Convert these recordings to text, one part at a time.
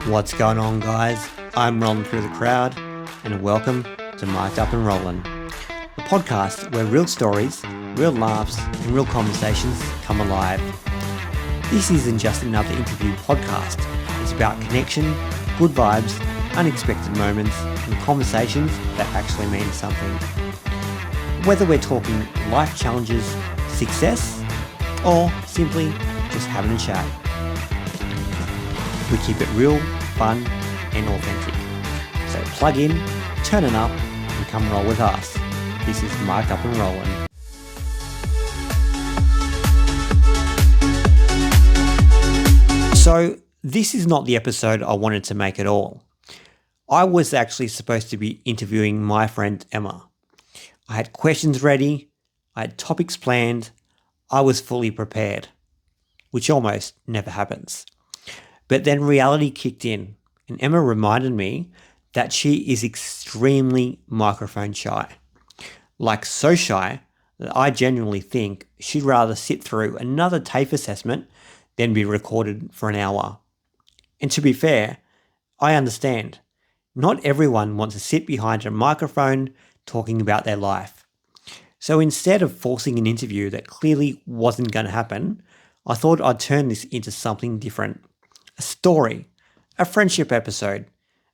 What's going on, guys? I'm rolling through the crowd, and welcome to Mic'd Up and Rollin', the podcast where real stories, real laughs, and real conversations come alive. This isn't just another interview podcast. It's about connection, good vibes, unexpected moments, and conversations that actually mean something. Whether we're talking life challenges, success, or simply just having a chat. We keep it real, fun, and authentic. So plug in, turn it up, and come roll with us. This is Mic'd Up and Rollin'. So this is not the episode I wanted to make at all. I was actually supposed to be interviewing my friend Emma. I had questions ready, I had topics planned, I was fully prepared, which almost never happens. But then reality kicked in, and Emma reminded me that she is extremely microphone shy. Like so shy that I genuinely think she'd rather sit through another TAFE assessment than be recorded for an hour. And to be fair, I understand. Not everyone wants to sit behind a microphone talking about their life. So instead of forcing an interview that clearly wasn't going to happen, I thought I'd turn this into something different. A story, a friendship episode,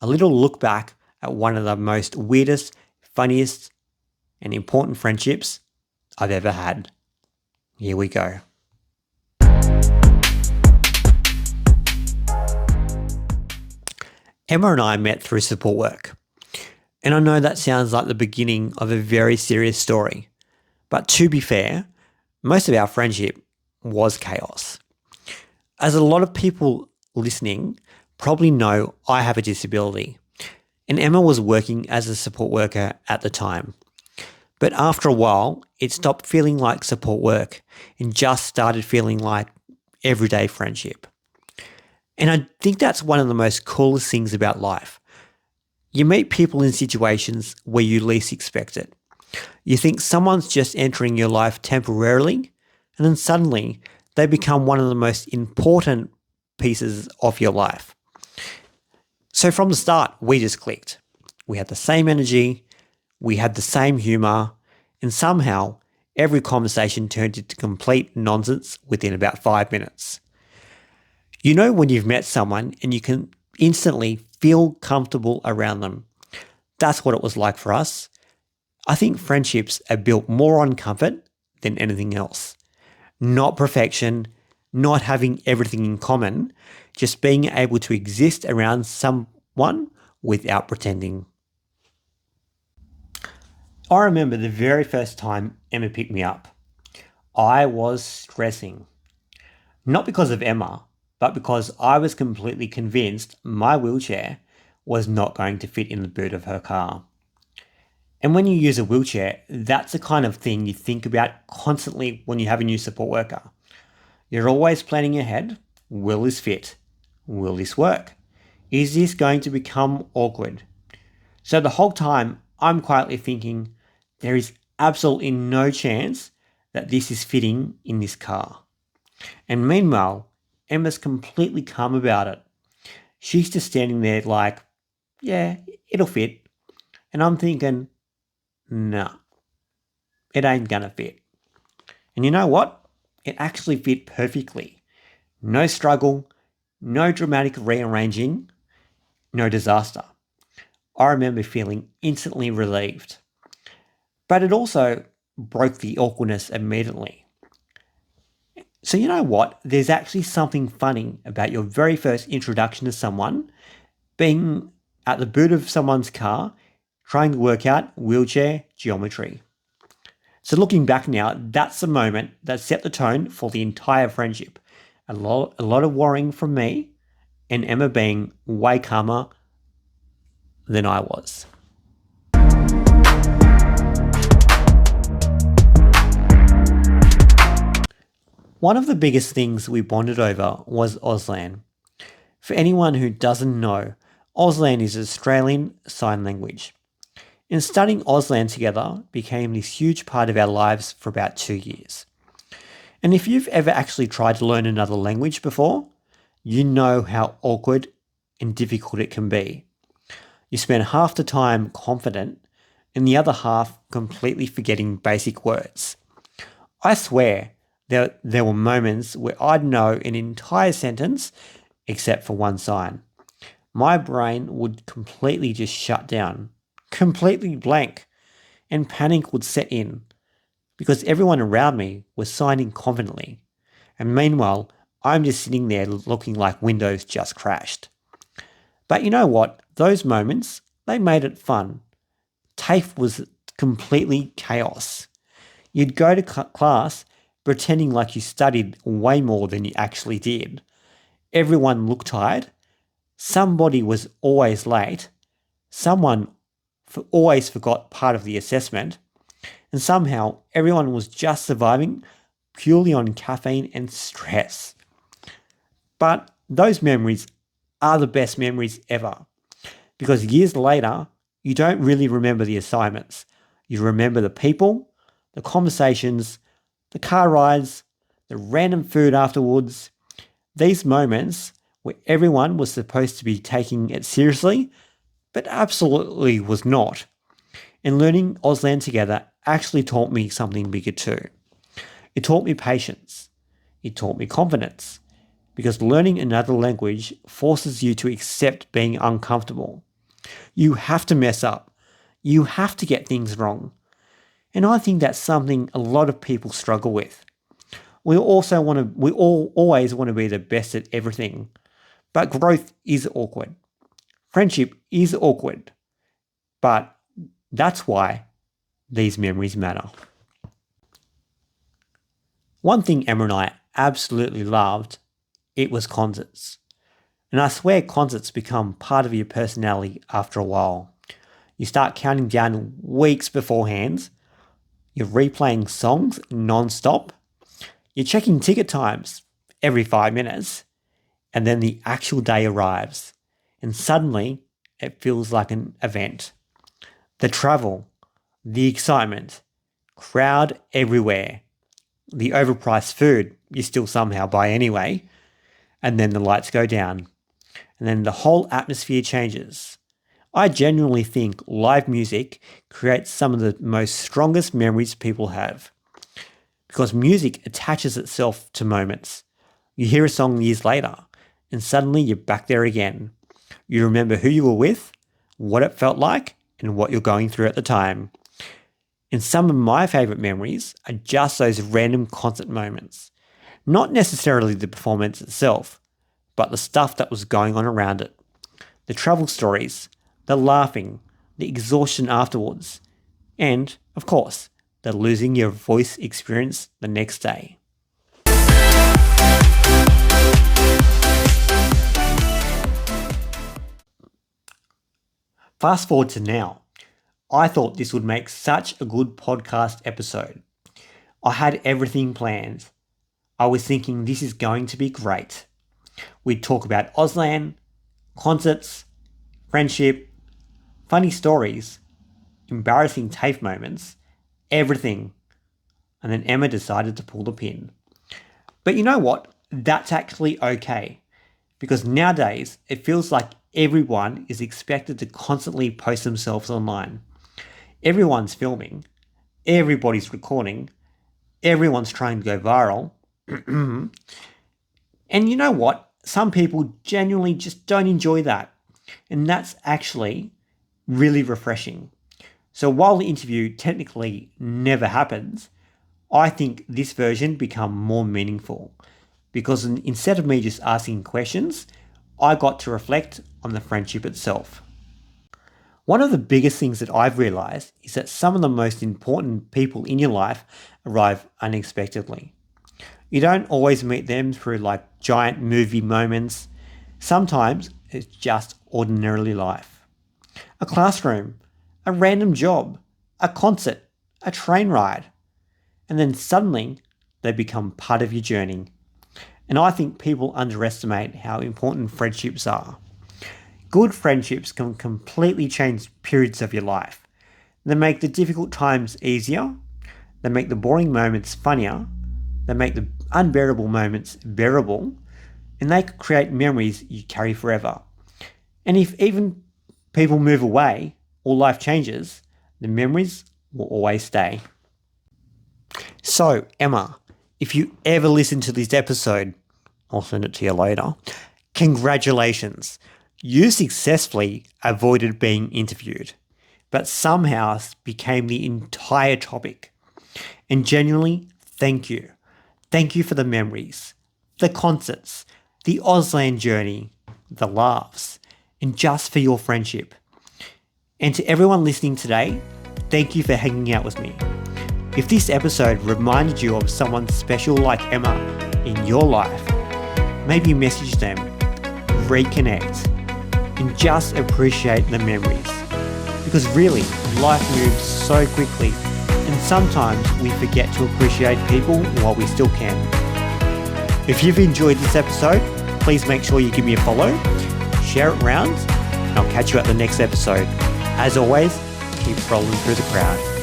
a little look back at one of the most weirdest, funniest, and important friendships I've ever had. Here we go. Emma and I met through support work. And I know that sounds like the beginning of a very serious story. But to be fair, most of our friendship was chaos. As a lot of people listening probably know, I have a disability, and Emma was working as a support worker at the time. But after a while, it stopped feeling like support work and just started feeling like everyday friendship. And I think that's one of the most coolest things about life. You meet people in situations where you least expect it. You think someone's just entering your life temporarily, and then suddenly they become one of the most important pieces of your life. So from the start, we just clicked. We had the same energy, we had the same humor, and somehow every conversation turned into complete nonsense within about 5 minutes. You know when you've met someone and you can instantly feel comfortable around them. That's what it was like for us. I think friendships are built more on comfort than anything else. Not perfection, not having everything in common, just being able to exist around someone without pretending. I remember the very first time Emma picked me up. I was stressing. Not because of Emma, but because I was completely convinced my wheelchair was not going to fit in the boot of her car. And when you use a wheelchair, that's the kind of thing you think about constantly when you have a new support worker. You're always planning ahead. Will this fit? Will this work? Is this going to become awkward? So the whole time I'm quietly thinking, there is absolutely no chance that this is fitting in this car. And meanwhile, Emma's completely calm about it. She's just standing there like, yeah, it'll fit. And I'm thinking, no, it ain't gonna fit. And you know what? It actually fit perfectly. No struggle, no dramatic rearranging, no disaster. I remember feeling instantly relieved. But it also broke the awkwardness immediately. So you know what? There's actually something funny about your very first introduction to someone being at the boot of someone's car trying to work out wheelchair geometry. So looking back now, that's the moment that set the tone for the entire friendship. A lot of worrying from me, and Emma being way calmer than I was. One of the biggest things we bonded over was Auslan. For anyone who doesn't know, Auslan is Australian Sign Language. And studying Auslan together became this huge part of our lives for about 2 years. And if you've ever actually tried to learn another language before, you know how awkward and difficult it can be. You spend half the time confident and the other half completely forgetting basic words. I swear there were moments where I'd know an entire sentence except for one sign. My brain would completely just shut down, completely blank, and panic would set in because everyone around me was signing confidently. And meanwhile, I'm just sitting there looking like Windows just crashed. But you know what? Those moments, they made it fun. TAFE was completely chaos. You'd go to class pretending like you studied way more than you actually did. Everyone looked tired. Somebody was always late. Someone always forgot part of the assessment. And somehow everyone was just surviving purely on caffeine and stress. But those memories are the best memories ever because years later, you don't really remember the assignments. You remember the people, the conversations, the car rides, the random food afterwards. These moments where everyone was supposed to be taking it seriously, but absolutely was not. And learning Auslan together actually taught me something bigger too. It taught me patience. It taught me confidence. Because learning another language forces you to accept being uncomfortable. You have to mess up. You have to get things wrong. And I think that's something a lot of people struggle with. We all always want to be the best at everything. But growth is awkward. Friendship is awkward. But that's why these memories matter. One thing Emma and I absolutely loved, it was concerts. And I swear concerts become part of your personality after a while. You start counting down weeks beforehand. You're replaying songs non-stop. You're checking ticket times every 5 minutes. And then the actual day arrives. And suddenly it feels like an event. The travel, the excitement, crowd everywhere. The overpriced food you still somehow buy anyway. And then the lights go down. And then the whole atmosphere changes. I genuinely think live music creates some of the most strongest memories people have. Because music attaches itself to moments. You hear a song years later, and suddenly you're back there again. You remember who you were with, what it felt like, and what you're going through at the time. And some of my favourite memories are just those random concert moments. Not necessarily the performance itself, but the stuff that was going on around it. The travel stories, the laughing, the exhaustion afterwards, and, of course, the losing your voice experience the next day. Fast forward to now. I thought this would make such a good podcast episode. I had everything planned. I was thinking this is going to be great. We'd talk about Auslan, concerts, friendship, funny stories, embarrassing TAFE moments, everything. And then Emma decided to pull the pin. But you know what? That's actually okay. Because nowadays, it feels like everyone is expected to constantly post themselves online. Everyone's filming. Everybody's recording. Everyone's trying to go viral. And you know what? Some people genuinely just don't enjoy that. And that's actually really refreshing. So while the interview technically never happens, I think this version become more meaningful because instead of me just asking questions, I got to reflect on the friendship itself. One of the biggest things that I've realized is that some of the most important people in your life arrive unexpectedly. You don't always meet them through like giant movie moments. Sometimes it's just ordinarily life. A classroom, a random job, a concert, a train ride. And then suddenly they become part of your journey. And I think people underestimate how important friendships are. Good friendships can completely change periods of your life. They make the difficult times easier. They make the boring moments funnier. They make the unbearable moments bearable. And they create memories you carry forever. And if even people move away or life changes, the memories will always stay. So, Emma, if you ever listen to this episode, I'll send it to you later. Congratulations. You successfully avoided being interviewed, but somehow became the entire topic. And genuinely, thank you. Thank you for the memories, the concerts, the Auslan journey, the laughs, and just for your friendship. And to everyone listening today, thank you for hanging out with me. If this episode reminded you of someone special like Emma in your life, maybe message them, reconnect, and just appreciate the memories. Because really, life moves so quickly, and sometimes we forget to appreciate people while we still can. If you've enjoyed this episode, please make sure you give me a follow, share it around, and I'll catch you at the next episode. As always, keep rolling through the crowd.